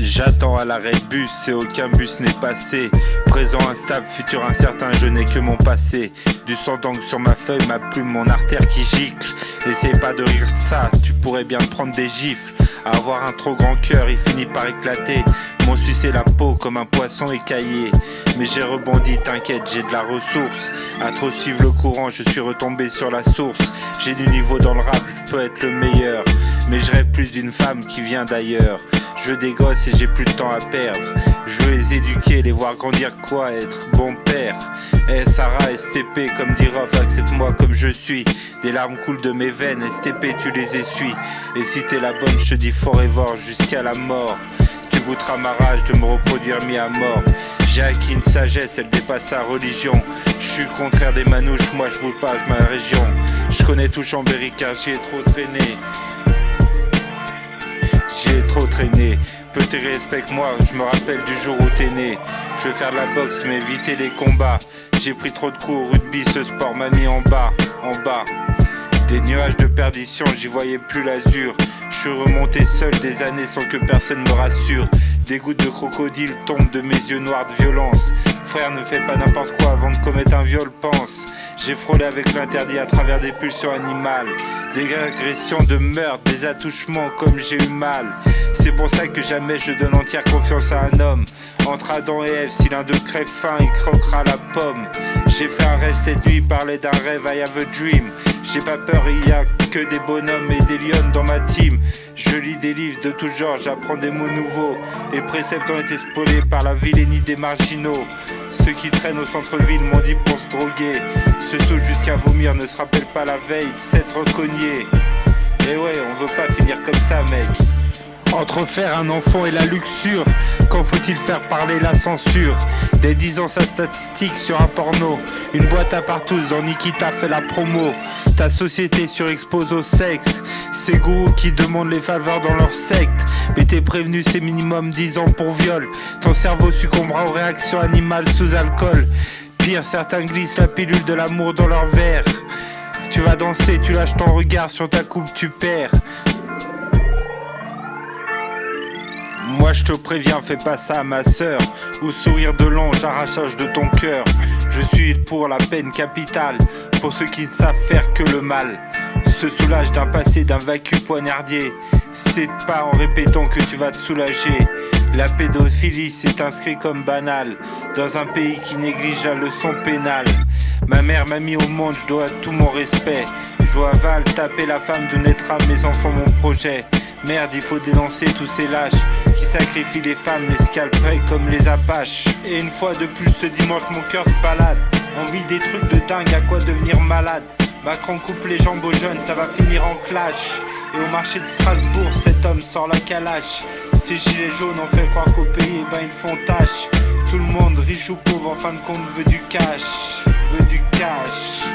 J'attends à l'arrêt bus et aucun bus n'est passé. Présent instable, futur incertain, je n'ai que mon passé. Du sang d'encre sur ma feuille, ma plume, mon artère qui gicle. Essaye pas de rire de ça, tu pourrais bien te prendre des gifles. À avoir un trop grand cœur, il finit par éclater. M'ont sucé la peau comme un poisson écaillé. Mais j'ai rebondi, t'inquiète, j'ai de la ressource. À trop suivre le courant, je suis retombé sur la source. J'ai du niveau dans le rap, je peux être le meilleur. Mais je rêve plus d'une femme qui vient d'ailleurs. Je veux des gosses et j'ai plus de temps à perdre. Je veux les éduquer, les voir grandir, quoi, être bon père. Sarah, STP, comme dit Rof, accepte-moi comme je suis. Des larmes coulent de mes veines, STP, tu les essuies. Et si t'es la bonne, je te dis forever jusqu'à la mort. Tu goûteras ma rage de me reproduire mis à mort. J'ai acquis une sagesse, elle dépasse sa religion. Je suis le contraire des manouches, moi je bouge pas ma région. Je connais tout Chambéry car j'y ai trop traîné. J'ai trop traîné, petit respecte-moi, je me rappelle du jour où t'es né. Je veux faire de la boxe mais éviter les combats. J'ai pris trop de coups au rugby, ce sport m'a mis en bas. Des nuages de perdition, j'y voyais plus l'azur. Je suis remonté seul des années sans que personne me rassure. Des gouttes de crocodile tombent de mes yeux noirs de violence. Frère, ne fais pas n'importe quoi avant de commettre un viol, pense. J'ai frôlé avec l'interdit à travers des pulsions animales. Des agressions de meurtre, des attouchements comme j'ai eu mal. C'est pour ça que jamais je donne entière confiance à un homme. Entre Adam et Ève, si l'un d'eux crève faim, il croquera la pomme. J'ai fait un rêve cette nuit, parlait d'un rêve, I have a dream. J'ai pas peur, il y a que des bonhommes et des lionnes dans ma team. Je lis des livres de tout genre, j'apprends des mots nouveaux. Les préceptes ont été spoilés par la vilainie des marginaux. Ceux qui traînent au centre-ville m'ont dit pour se droguer. Se saoulent jusqu'à vomir, ne se rappellent pas la veille de s'être cogné. Et ouais, on veut pas finir comme ça, mec. Entre faire un enfant et la luxure, quand faut-il faire parler la censure? Des 10 ans sa statistique sur un porno. Une boîte à partous dans Nikita fait la promo. Ta société surexpose au sexe. Ces gourous qui demandent les faveurs dans leur secte. Mais t'es prévenu, c'est minimum 10 ans pour viol. Ton cerveau succombera aux réactions animales sous alcool. Pire, certains glissent la pilule de l'amour dans leur verre. Tu vas danser, tu lâches ton regard sur ta coupe, tu perds. Moi je te préviens, fais pas ça à ma sœur. Ou sourire de l'ange, arrachage de ton cœur. Je suis pour la peine capitale, pour ceux qui ne savent faire que le mal. Se soulage d'un passé, d'un vacu poignardier. C'est pas en répétant que tu vas te soulager. La pédophilie s'est inscrit comme banal dans un pays qui néglige la leçon pénale. Ma mère m'a mis au monde, je dois tout mon respect. Je vois Val taper la femme de naîtra, mes enfants mon projet. Merde, il faut dénoncer tous ces lâches qui sacrifient les femmes, les scalperaient comme les apaches. Et une fois de plus ce dimanche mon cœur se balade. Envie des trucs de dingue, à quoi devenir malade. Macron coupe les jambes aux jeunes, ça va finir en clash. Et au marché de Strasbourg, cet homme sort la calache. Ces gilets jaunes ont fait croire qu'au pays, eh ben ils font tâche. Tout le monde, riche ou pauvre, en fin de compte veut du cash. Veut du cash.